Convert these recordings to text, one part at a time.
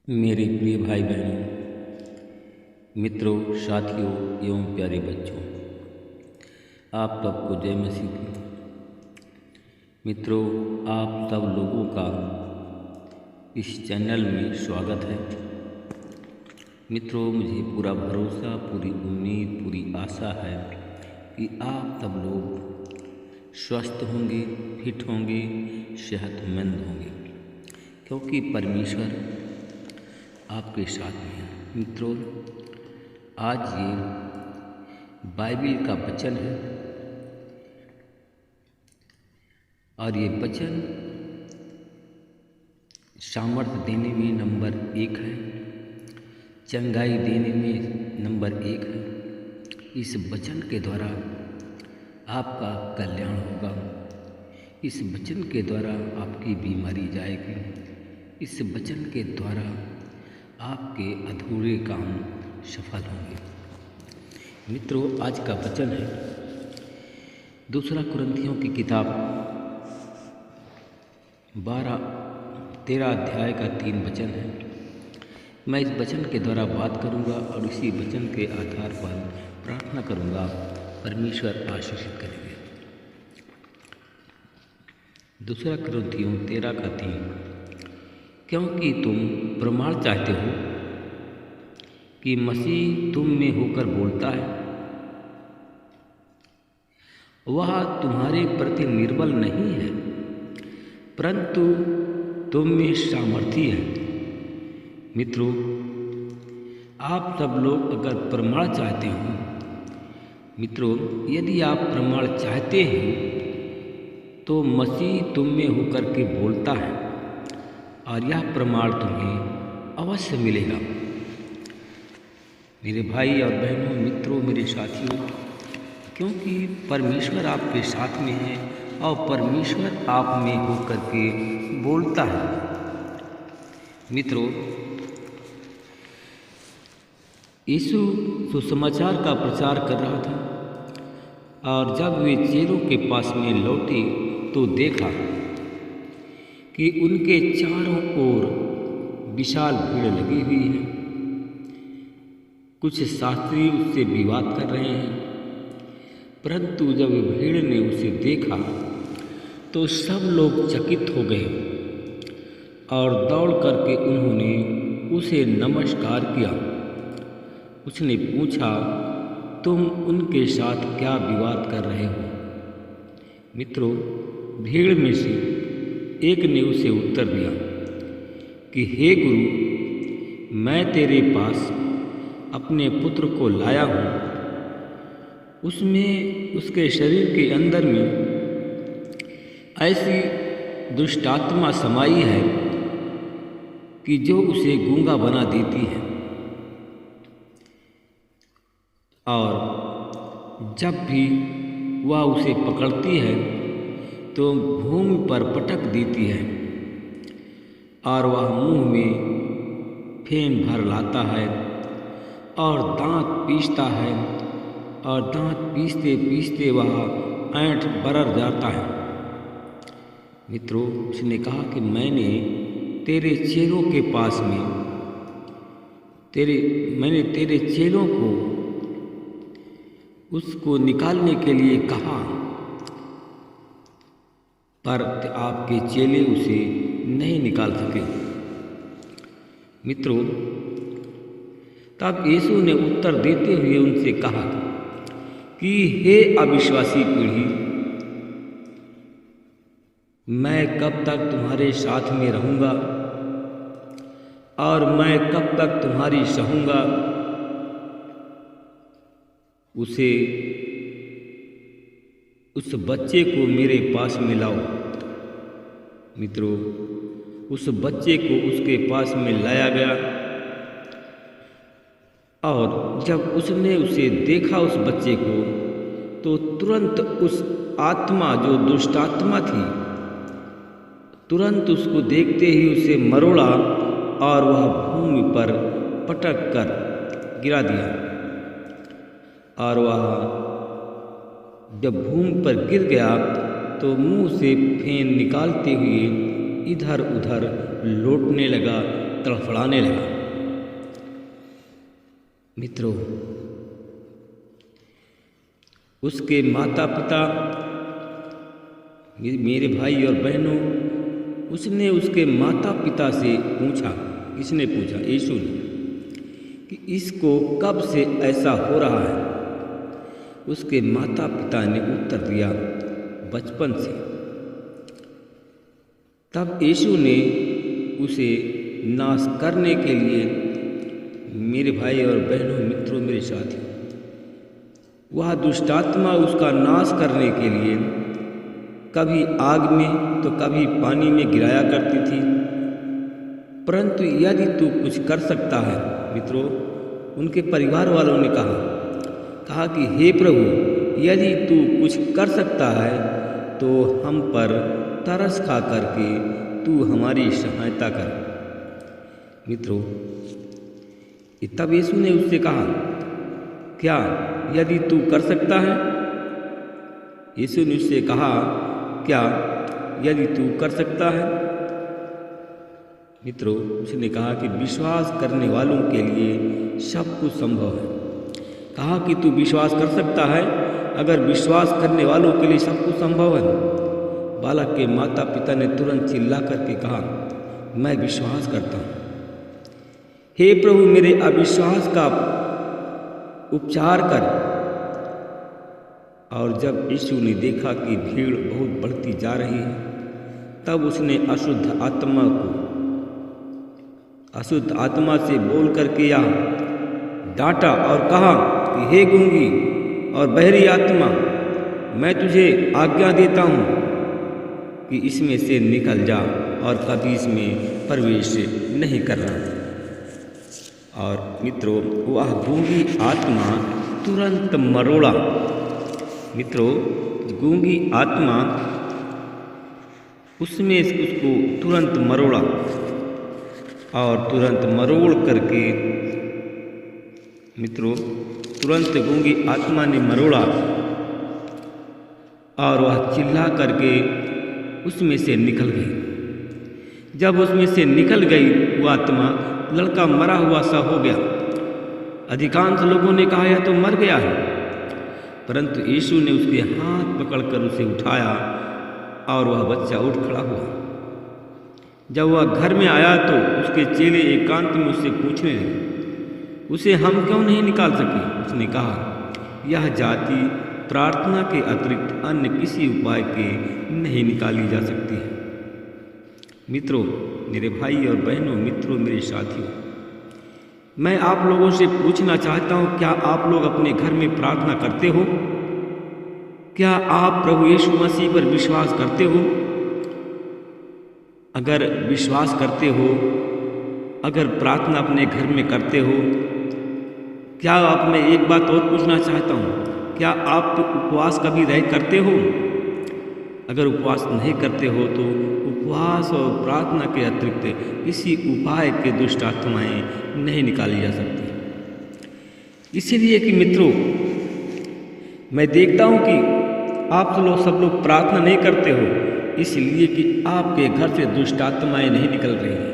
मेरे प्रिय भाई बहनों, मित्रों, साथियों एवं प्यारे बच्चों, आप सबको जय मसीह की। मित्रों, आप सब लोगों का इस चैनल में स्वागत है। मित्रों, मुझे पूरा भरोसा, पूरी उम्मीद, पूरी आशा है कि आप सब लोग स्वस्थ होंगे, फिट होंगे, सेहतमंद होंगे, क्योंकि परमेश्वर आपके साथ में है। मित्रों, आज ये बाइबिल का वचन है और ये वचन सामर्थ्य देने में नंबर 1 है, चंगाई देने में नंबर 1 है। इस वचन के द्वारा आपका कल्याण होगा। इस वचन के द्वारा आपकी बीमारी जाएगी। इस वचन के द्वारा आपके अधूरे काम सफल होंगे। मित्रों, आज का वचन है 2 कुरिन्थियों की किताब 13 अध्याय का 3 वचन है। मैं इस वचन के द्वारा बात करूंगा और इसी वचन के आधार पर प्रार्थना करूंगा। परमेश्वर आशीषित करेंगे। 2 कुरिन्थियों 13 का 3, क्योंकि तुम प्रमाण चाहते हो कि मसीह तुम में होकर बोलता है। वह तुम्हारे प्रति निर्बल नहीं है, परंतु तुम में सामर्थी है। मित्रों, आप सब लोग अगर प्रमाण चाहते हो, मित्रों, यदि आप प्रमाण चाहते हैं तो मसीह तुम में होकर के बोलता है और यह प्रमाण तुम्हें अवश्य मिलेगा। मेरे भाई और बहनों, मित्रों, मेरे साथियों, क्योंकि परमेश्वर आपके साथ में है और परमेश्वर आप में होकर के बोलता है। मित्रों, यीशु सुसमाचार का प्रचार कर रहा था और जब वे चेलों के पास में लौटे तो देखा कि उनके चारों ओर विशाल भीड़ लगी हुई है। कुछ शास्त्री उससे विवाद कर रहे हैं, परंतु जब भीड़ ने उसे देखा तो सब लोग चकित हो गए और दौड़ करके उन्होंने उसे नमस्कार किया। उसने पूछा, तुम उनके साथ क्या विवाद कर रहे हो? मित्रों, भीड़ में से एक ने उसे उत्तर दिया कि हे गुरु, मैं तेरे पास अपने पुत्र को लाया हूँ। उसमें उसके शरीर के अंदर में ऐसी दुष्ट आत्मा समाई है कि जो उसे गूंगा बना देती है और जब भी वह उसे पकड़ती है तो भूमि पर पटक देती है और वह मुंह में फेन भर लाता है और दांत पीसता है और दांत पीसते पीसते वह ऐंठ बरर जाता है। मित्रों, उसने कहा कि मैंने तेरे चेलों के पास में मैंने तेरे चेलों को उसको निकालने के लिए कहा, पर आपके चेले उसे नहीं निकाल सके। मित्रों, तब यीशु ने उत्तर देते हुए उनसे कहा कि हे अविश्वासी पीढ़ी, मैं कब तक तुम्हारे साथ में रहूँगा और मैं कब तक तुम्हारी सहूँगा? उस बच्चे को मेरे पास में लाओ। मित्रों, उस बच्चे को उसके पास में लाया गया और जब उसने उसे देखा, उस बच्चे को, तो तुरंत उस आत्मा, जो दुष्ट आत्मा थी, तुरंत उसको देखते ही उसे मरोड़ा और वह भूमि पर पटक कर गिरा दिया और वह जब भूमि पर गिर गया तो मुंह से फेन निकालते हुए इधर उधर लौटने लगा तड़फड़ाने लगा। मित्रों, उसके माता पिता, मेरे भाई और बहनों, उसने उसके माता पिता से पूछा। किसने पूछा? यीशु ने, कि इसको कब से ऐसा हो रहा है? उसके माता पिता ने उत्तर दिया, बचपन से। तब यीशु ने उसे नाश करने के लिए, मेरे भाई और बहनों, मित्रों, मेरे साथियों, वह दुष्टात्मा उसका नाश करने के लिए कभी आग में तो कभी पानी में गिराया करती थी। परंतु यदि तू कुछ कर सकता है, मित्रों, उनके परिवार वालों ने कहा कि हे प्रभु, यदि तू कुछ कर सकता है तो हम पर तरस खा करके तू हमारी सहायता कर। मित्रों, तब यीशु ने उससे कहा, क्या यदि तू कर सकता है? यीशु ने उससे कहा, क्या यदि तू कर सकता है? मित्रों, उसने कहा कि विश्वास करने वालों के लिए सब कुछ संभव है। कहा कि तू विश्वास कर सकता है? अगर विश्वास करने वालों के लिए सब कुछ संभव है। बालक के माता पिता ने तुरंत चिल्ला करके कहा, मैं विश्वास करता हूँ। हे प्रभु, मेरे अविश्वास का उपचार कर। और जब यीशु ने देखा कि भीड़ बहुत बढ़ती जा रही है, तब उसने अशुद्ध आत्मा से बोल करके या डांटा और कहा कि हे गूंगी और बहरी आत्मा, मैं तुझे आज्ञा देता हूँ कि इसमें से निकल जा और कभी इसमें प्रवेश नहीं करना। और मित्रों, वह गूंगी आत्मा तुरंत मरोड़ा। मित्रों, गूंगी आत्मा उसमें उसको तुरंत मरोड़ा और तुरंत मरोड़ करके, मित्रों, तुरंत गूंगी आत्मा ने मरोड़ा और वह चिल्ला करके उसमें से निकल गई। जब उसमें से निकल गई वो आत्मा, लड़का मरा हुआ सा हो गया। अधिकांश लोगों ने कहा यह तो मर गया है, परंतु यीशु ने उसके हाथ पकड़कर उसे उठाया और वह बच्चा उठ खड़ा हुआ। जब वह घर में आया तो उसके चेले एकांत में उससे पूछने लगे, उसे हम क्यों नहीं निकाल सके? उसने कहा, यह जाति प्रार्थना के अतिरिक्त अन्य किसी उपाय के नहीं निकाली जा सकती है। मित्रों, मेरे भाई और बहनों, मित्रों, मेरे साथियों, मैं आप लोगों से पूछना चाहता हूँ, क्या आप लोग अपने घर में प्रार्थना करते हो? क्या आप प्रभु यीशु मसीह पर विश्वास करते हो? अगर विश्वास करते हो, अगर प्रार्थना अपने घर में करते हो, क्या आप, मैं एक बात और पूछना चाहता हूँ, क्या आप उपवास कभी करते हो? अगर उपवास नहीं करते हो तो उपवास और प्रार्थना के अतिरिक्त किसी उपाय के दुष्ट आत्माएँ नहीं निकाली जा सकती। इसीलिए कि मित्रों, मैं देखता हूँ कि आप लोग सब लोग प्रार्थना नहीं करते हो, इसलिए कि आपके घर से दुष्ट आत्माएँ नहीं निकल रही हैं,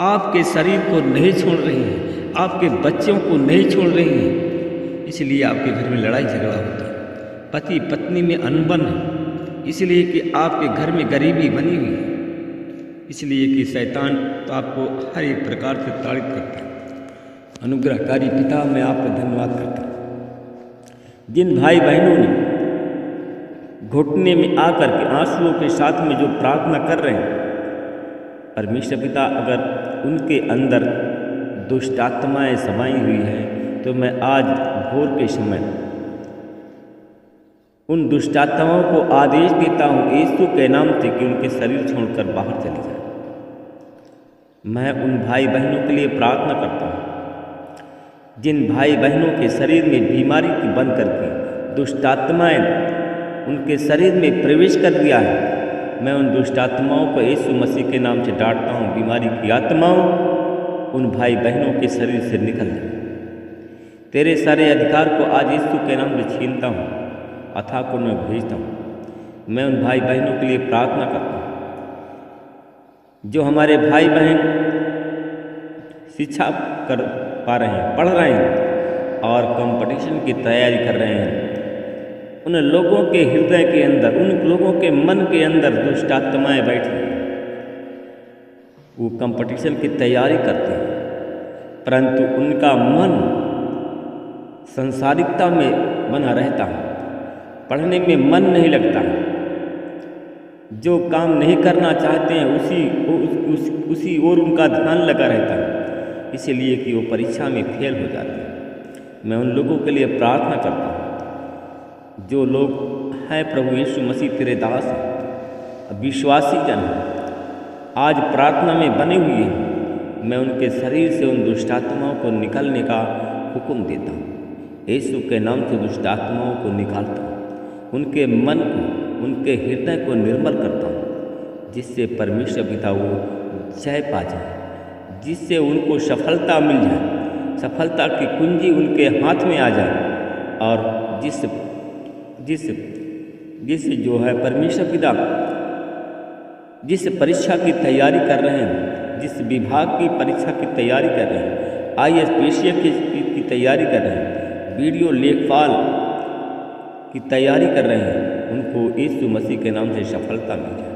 आपके शरीर को नहीं छोड़ रही हैं, आपके बच्चों को नहीं छोड़ रही हैं। इसलिए आपके घर में लड़ाई झगड़ा होता है, पति पत्नी में अनबन है, इसलिए कि आपके घर में गरीबी बनी हुई है, इसलिए कि शैतान तो आपको हर एक प्रकार से ताड़ित करता है। अनुग्रहकारी पिता, मैं आपका धन्यवाद करता हूँ। जिन भाई बहनों ने घुटने में आकर के आंसुओं के साथ में जो प्रार्थना कर रहे हैं, परमेश्वर पिता, अगर उनके अंदर दुष्ट आत्माएँ समाई हुई हैं तो मैं आज भोर के समय उन दुष्ट आत्माओं को आदेश देता हूँ यीशु के नाम से कि उनके शरीर छोड़कर बाहर चले जाएं। मैं उन भाई बहनों के लिए प्रार्थना करता हूँ जिन भाई बहनों के शरीर में बीमारी की बन करके दुष्ट आत्माएँ उनके शरीर में प्रवेश कर दिया है। मैं उन दुष्ट आत्माओं को यीशु मसीह के नाम से डांटता हूँ। बीमारी की आत्माओं उन भाई बहनों के शरीर से निकल जाए। तेरे सारे अधिकार को आज यीशु के नाम से छीनता हूँ, अथाह को मैं भेजता हूँ। मैं उन भाई बहनों के लिए प्रार्थना करता हूँ जो हमारे भाई बहन शिक्षा कर पा रहे हैं, पढ़ रहे हैं और कंपटीशन की तैयारी कर रहे हैं। उन लोगों के हृदय के अंदर, उन लोगों के मन के अंदर दुष्ट आत्माएं बैठी हैं। वो कंपटीशन की तैयारी करते हैं, परंतु उनका मन संसारिकता में बना रहता है, पढ़ने में मन नहीं लगता है। जो काम नहीं करना चाहते हैं उसी ओर उनका ध्यान लगा रहता है, इसीलिए कि वो परीक्षा में फेल हो जाते हैं। मैं उन लोगों के लिए प्रार्थना करता हूँ जो लोग हैं प्रभु यीशु मसीह तेरे दास हैं, विश्वासी जन हैं, आज प्रार्थना में बने हुए हैं। मैं उनके शरीर से उन दुष्टात्माओं को निकलने का हुक्म देता हूँ। यीशु के नाम से दुष्टात्माओं को निकालता हूँ, उनके मन को, उनके हृदय को निर्मल करता हूँ, जिससे परमेश्वर पिता वो जय पा जाए, जिससे उनको सफलता मिल जाए, सफलता की कुंजी उनके हाथ में आ जाए। और जिस जो है परमेश्वर पिता जिस परीक्षा की तैयारी कर रहे हैं, जिस विभाग की परीक्षा की तैयारी कर रहे हैं, IAS की तैयारी कर रहे हैं, वीडियो लेखपाल की तैयारी कर रहे हैं, उनको यीशु मसीह के नाम से सफलता मिल जाए।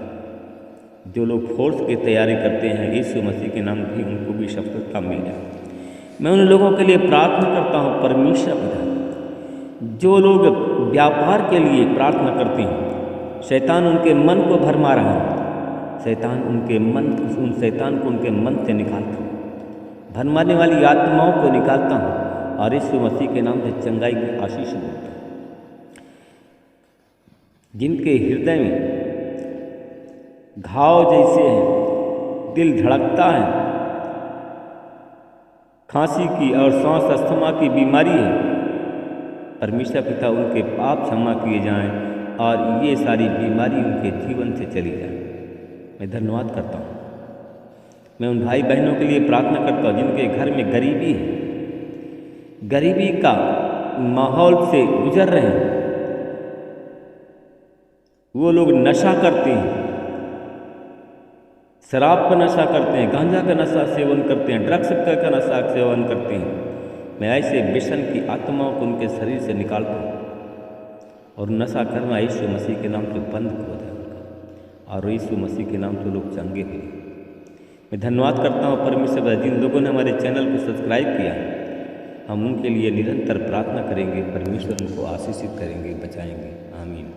जो लोग फोर्स की तैयारी करते हैं, यीशु मसीह के नाम भी उनको भी सफलता मिल जाए। मैं उन लोगों के लिए प्रार्थना करता हूँ परमेश्वर पिता। जो लोग व्यापार के लिए प्रार्थना करते हैं, शैतान उनके मन को भरमा रहा है, उन शैतान को उनके मन से निकालता हूँ, भरमाने वाली आत्माओं को निकालता हूँ और यीशु मसीह के नाम से चंगाई की आशीष देता हूँ। जिनके हृदय में घाव जैसे हैं, दिल धड़कता है, खांसी की और सांस अस्थमा की बीमारी है, परमेश्वर पिता उनके पाप क्षमा किए जाएं और ये सारी बीमारी उनके जीवन से चली जाए। मैं धन्यवाद करता हूँ। मैं उन भाई बहनों के लिए प्रार्थना करता हूँ जिनके घर में गरीबी है, गरीबी का माहौल से गुजर रहे हैं। वो लोग नशा करते हैं, शराब का नशा करते हैं, गांजा का नशा सेवन करते हैं, ड्रग्स का नशा सेवन करते हैं। मैं ऐसे व्यसन की आत्माओं को उनके शरीर से निकालता हूँ और नशा करना यीशु मसीह के नाम से बंद हो जाए उनका, और यीशु मसीह के नाम से लोग चंगे हुए। मैं धन्यवाद करता हूँ परमेश्वर, जिन लोगों ने हमारे चैनल को सब्सक्राइब किया, हम उनके लिए निरंतर प्रार्थना करेंगे। परमेश्वर उनको आशीषित करेंगे, बचाएंगे। आमीन।